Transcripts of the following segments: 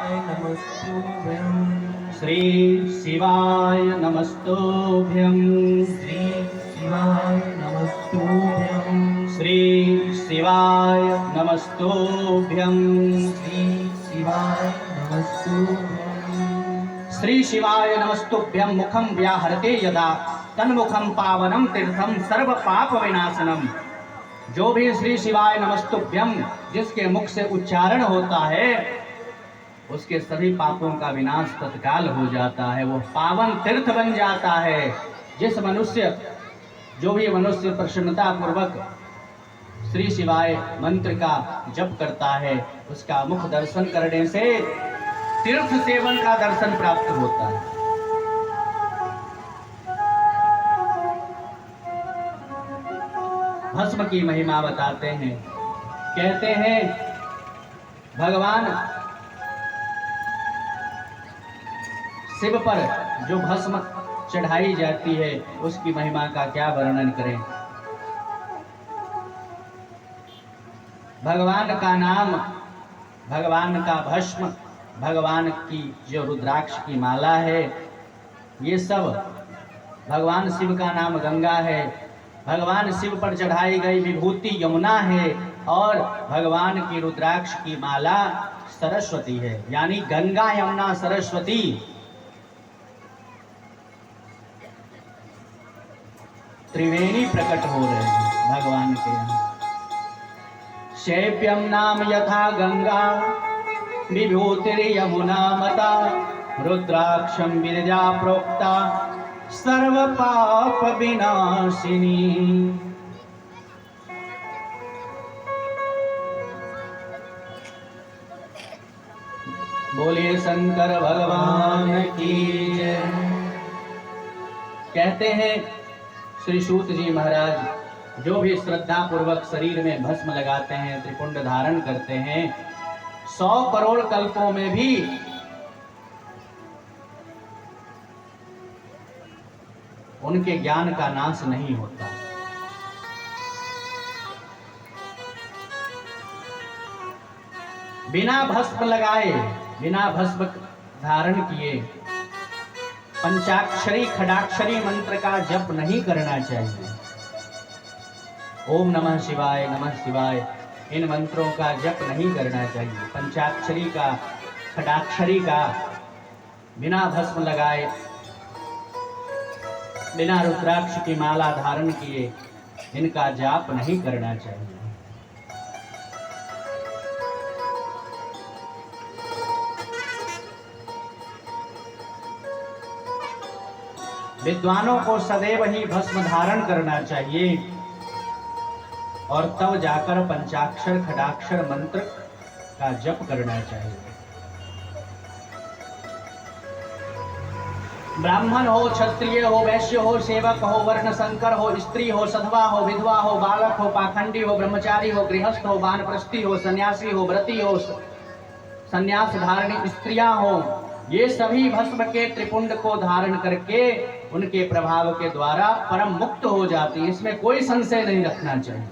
नमस्तुभ्यं श्री शिवाय नमस्तुभ्यं श्री शिवाय नमस्तुभ्यं श्री शिवाय नमस्तुभ्यं श्री शिवाय नमस्तुभ्यं श्री शिवाय नमस्तुभ्यं मुखं व्याहरते यदा तन्मुखं पावनं तीर्थं सर्व पाप विनाशनम। जो भी श्री शिवाय नमस्तुभ्यं जिसके मुख से उच्चारण होता है उसके सभी पापों का विनाश तत्काल हो जाता है, वो पावन तीर्थ बन जाता है। जो भी मनुष्य प्रसन्नता पूर्वक श्री शिवाय मंत्र का जप करता है उसका मुख दर्शन करने से तीर्थ सेवन का दर्शन प्राप्त होता है। भस्म की महिमा बताते हैं, कहते हैं भगवान शिव पर जो भस्म चढ़ाई जाती है उसकी महिमा का क्या वर्णन करें। भगवान का नाम, भगवान का भस्म, भगवान की जो रुद्राक्ष की माला है, ये सब भगवान शिव का नाम गंगा है, भगवान शिव पर चढ़ाई गई विभूति यमुना है और भगवान की रुद्राक्ष की माला सरस्वती है। यानी गंगा यमुना सरस्वती त्रिवेणी प्रकट हो रहे हैं भगवान के यहाँ। शैप्यम नाम यथा गंगा विभूतिर्यमुना मता रुद्राक्षं विद्या प्रोक्ता सर्व पाप विनाशिनी। बोलिए शंकर भगवान की जय। कहते हैं श्री सूत जी महाराज, जो भी श्रद्धा पूर्वक शरीर में भस्म लगाते हैं, त्रिपुंड धारण करते हैं, 100 करोड़ कल्पों में भी उनके ज्ञान का नाश नहीं होता। बिना भस्म लगाए, बिना भस्म धारण किए पंचाक्षरी खडाक्षरी मंत्र का जप नहीं करना चाहिए। ओम नमः शिवाय, नमः शिवाय, इन मंत्रों का जप नहीं करना चाहिए। पंचाक्षरी का, खडाक्षरी का बिना भस्म लगाए, बिना रुद्राक्ष की माला धारण किए इनका जाप नहीं करना चाहिए। विद्वानों को सदैव ही भस्म धारण करना चाहिए और तब जाकर पंचाक्षर खडाक्षर मंत्र का जप करना चाहिए। ब्राह्मण हो, क्षत्रिय हो, वैश्य हो, सेवक हो, वर्ण संकर हो, स्त्री हो, सधवा हो, विधवा हो, बालक हो, पाखंडी हो, ब्रह्मचारी हो, गृहस्थ हो, वानप्रस्थी हो, सन्यासी हो, व्रती हो, सन्यास धारणी स्त्रियां हो, ये सभी भस्म के त्रिपुंड को धारण करके उनके प्रभाव के द्वारा परम मुक्त हो जाती है। इसमें कोई संशय नहीं रखना चाहिए।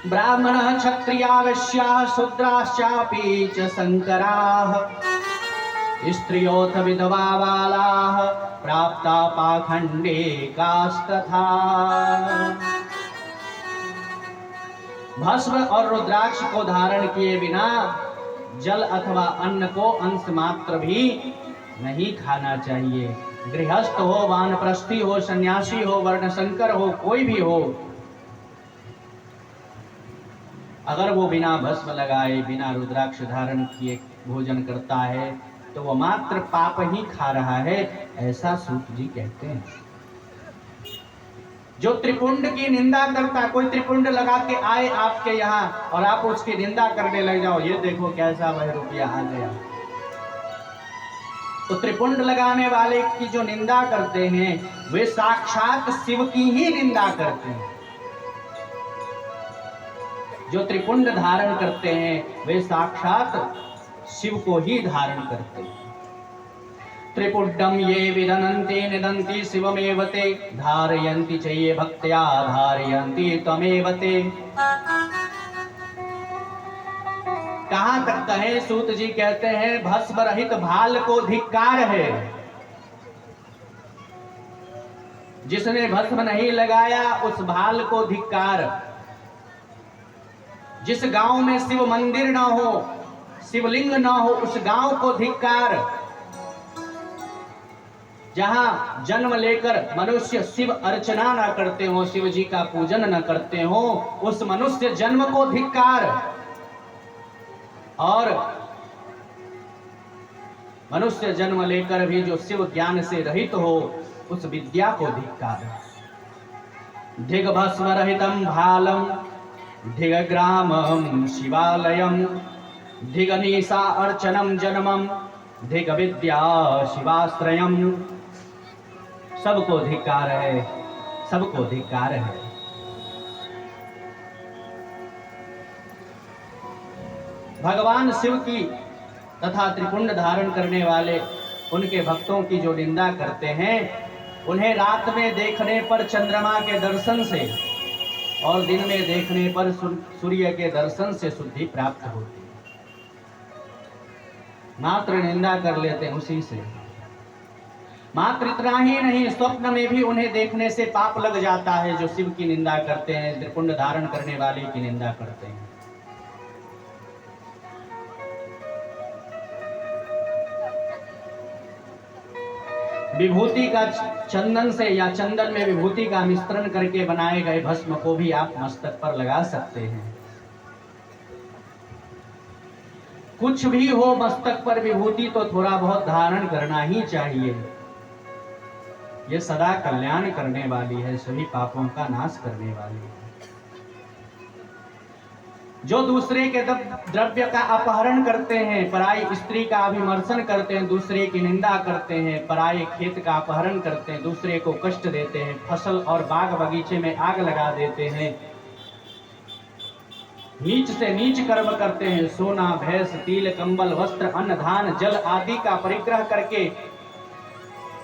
ब्राह्मण क्षत्रिया वैश्या शूद्राश्चापि च संकराः स्त्रियोऽथ विधवा बालाः प्राप्ता पाखंडे कास्तथा। भस्म और रुद्राक्ष को धारण किए बिना जल अथवा अन्न को अंश मात्र भी नहीं खाना चाहिए। गृहस्थ हो, वानप्रस्थी हो, सन्यासी हो, वर्णशंकर हो, कोई भी हो, अगर वो बिना भस्म लगाए, बिना रुद्राक्ष धारण किए भोजन करता है तो वो मात्र पाप ही खा रहा है, ऐसा सूत जी कहते हैं। जो त्रिपुंड की निंदा करता, कोई त्रिपुंड लगा के आए आपके यहाँ और आप उसकी निंदा करने लग जाओ, ये देखो कैसा वह रुपया आ गया, तो त्रिपुंड लगाने वाले की जो निंदा करते हैं वे साक्षात शिव की ही निंदा करते हैं। जो त्रिपुंड धारण करते हैं वे साक्षात शिव को ही धारण करते हैं। त्रिपुंडम ये विदनन्ति निदन्ति शिवमेव ते धारयन्ति च ये भक्त्या धारयन्ति त्वमेव ते। कहां तक कहें, सूत जी कहते हैं भस्म रहित भाल को धिक्कार है। जिसने भस्म नहीं लगाया उस भाल को धिक्कार। जिस गांव में शिव मंदिर ना हो, शिवलिंग ना हो, उस गांव को धिक्कार। जहां जन्म लेकर मनुष्य शिव अर्चना ना करते हो, शिव जी का पूजन न करते हो, उस मनुष्य जन्म को धिक्कार। और मनुष्य जन्म लेकर भी जो शिव ज्ञान से रहित हो, उस विद्या को धिक्कार। धिग भस्म रहितम भालम धिग ग्रामम शिवालयम धिग निशा अर्चनम जन्मम धिग विद्या शिवाश्रयम। सबको धिक्कार है, सबको धिक्कार है। भगवान शिव की तथा त्रिपुंड धारण करने वाले उनके भक्तों की जो निंदा करते हैं, उन्हें रात में देखने पर चंद्रमा के दर्शन से और दिन में देखने पर सूर्य के दर्शन से शुद्धि प्राप्त होती है। मात्र निंदा कर लेते हैं उसी से। मात्र इतना ही नहीं, स्वप्न में भी उन्हें देखने से पाप लग जाता है। जो शिव की निंदा करते हैं, त्रिपुंड धारण करने वाले की निंदा करते हैं। विभूति का चंदन से या चंदन में विभूति का मिश्रण करके बनाए गए भस्म को भी आप मस्तक पर लगा सकते हैं। कुछ भी हो, मस्तक पर विभूति तो थोड़ा बहुत धारण करना ही चाहिए। यह सदा कल्याण करने वाली है, सभी पापों का नाश करने वाली है। जो दूसरे के द्रव्य का अपहरण करते हैं, पराई स्त्री का अभिमर्शन करते हैं, दूसरे की निंदा करते हैं, पराये खेत का अपहरण करते हैं, दूसरे को कष्ट देते हैं, फसल और बाग बगीचे में आग लगा देते हैं, नीच से नीच कर्म करते हैं, सोना भैंस तिल कंबल वस्त्र अन्न धान जल आदि का परिग्रह करके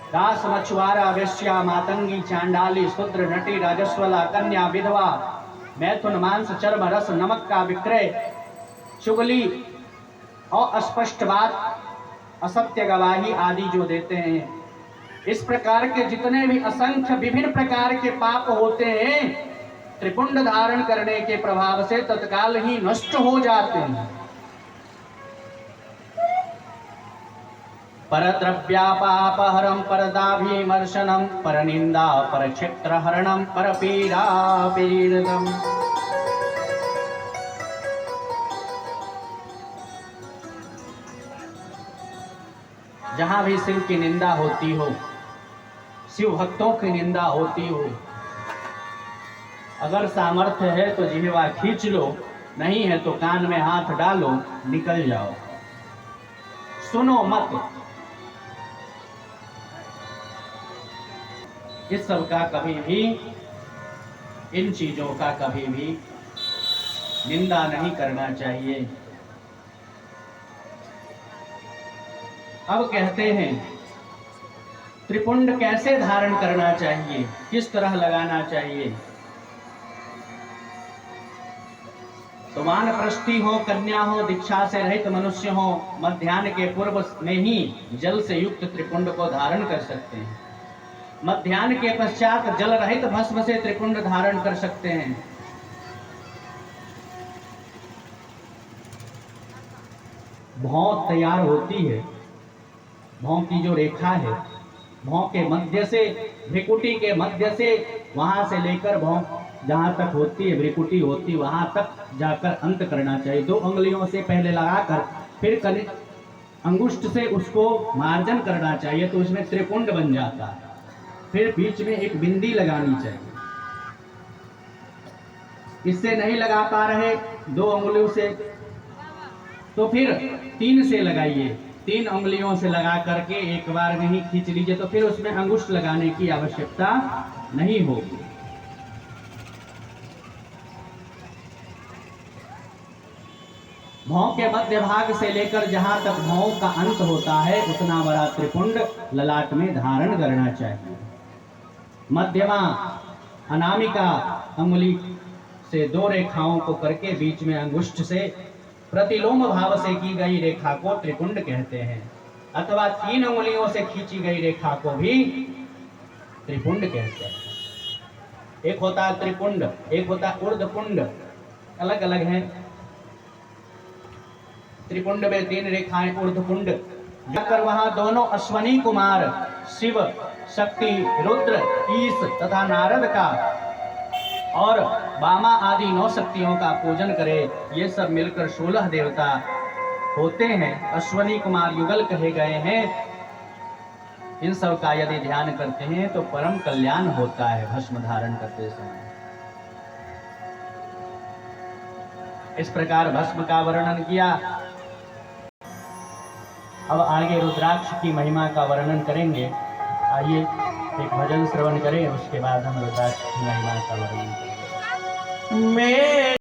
दास मछुआरा वेश्या मातंगी चांडाली शूद्र नटी राजस्वला कन्या विधवा मैथुन मांस चर्म रस नमक का विक्रय चुगली और अस्पष्ट बात असत्य गवाही आदि जो देते हैं, इस प्रकार के जितने भी असंख्य विभिन्न प्रकार के पाप होते हैं, त्रिपुंड धारण करने के प्रभाव से तत्काल ही नष्ट हो जाते हैं। परद्रव्यापापहरम परदाभिमर्शनम परनिंदा परक्षेत्रहरणम परपीडापीड़ितम। जहां भी शिव की निंदा होती हो, शिव भक्तों की निंदा होती हो, अगर सामर्थ्य है तो जिह्वा खींच लो, नहीं है तो कान में हाथ डालो, निकल जाओ, सुनो मत। इस सब का कभी भी, इन चीजों का कभी भी निंदा नहीं करना चाहिए। अब कहते हैं त्रिपुंड कैसे धारण करना चाहिए, किस तरह लगाना चाहिए। तो वानप्रस्थी हो, कन्या हो, दीक्षा से रहित मनुष्य हो, मध्याह्न के पूर्व में ही जल से युक्त त्रिपुंड को धारण कर सकते हैं। मध्याह्न के पश्चात जल रहित भस्म से त्रिपुंड धारण कर सकते हैं। भौं तैयार होती है, भौं की जो रेखा है, भौं के मध्य से, भ्रिकुटी के मध्य से, वहां से लेकर भौं जहां तक होती है, भ्रिकुटी होती, वहां तक जाकर अंत करना चाहिए। 2 उंगलियों से पहले लगाकर फिर कनिक अंगुष्ठ से उसको मार्जन करना चाहिए, तो उसमें त्रिपुंड बन जाता है। फिर बीच में एक बिंदी लगानी चाहिए। इससे नहीं लगा पा रहे 2 उंगलियों से, तो फिर 3 से लगाइए। 3 उंगलियों से लगा करके एक बार में ही खींच लीजिए, तो फिर उसमें अंगुष्ठ लगाने की आवश्यकता नहीं होगी। भौं के मध्य भाग से लेकर जहां तक भौं का अंत होता है, उतना बड़ा त्रिपुंड ललाट में धारण करना चाहिए। मध्यमा अनामिका अंगुली से 2 रेखाओं को करके बीच में अंगुष्ठ से प्रतिलोम भाव से की गई रेखा को त्रिपुंड कहते हैं, अथवा 3 उंगलियों से खींची गई रेखा को भी त्रिपुंड कहते हैं। एक होता है त्रिपुंड, एक होता है ऊर्ध्वपुंड, अलग अलग हैं। त्रिपुंड में 3 रेखाएं, ऊर्ध्वपुंड जाकर वहां दोनों अश्वनी कुमार शिव, शक्ति, रुद्र, ईश तथा नारद का और वामा आदि 9 शक्तियों का पूजन करे। ये सब मिलकर 16 देवता होते हैं, अश्वनी कुमार युगल कहे गए हैं। इन सब का यदि ध्यान करते हैं तो परम कल्याण होता है भस्म धारण करते समय। इस प्रकार भस्म का वर्णन किया। अब आगे रुद्राक्ष की महिमा का वर्णन करेंगे। आइए एक भजन श्रवण करें, उसके बाद हम रुद्राक्ष की महिमा का वर्णन करेंगे।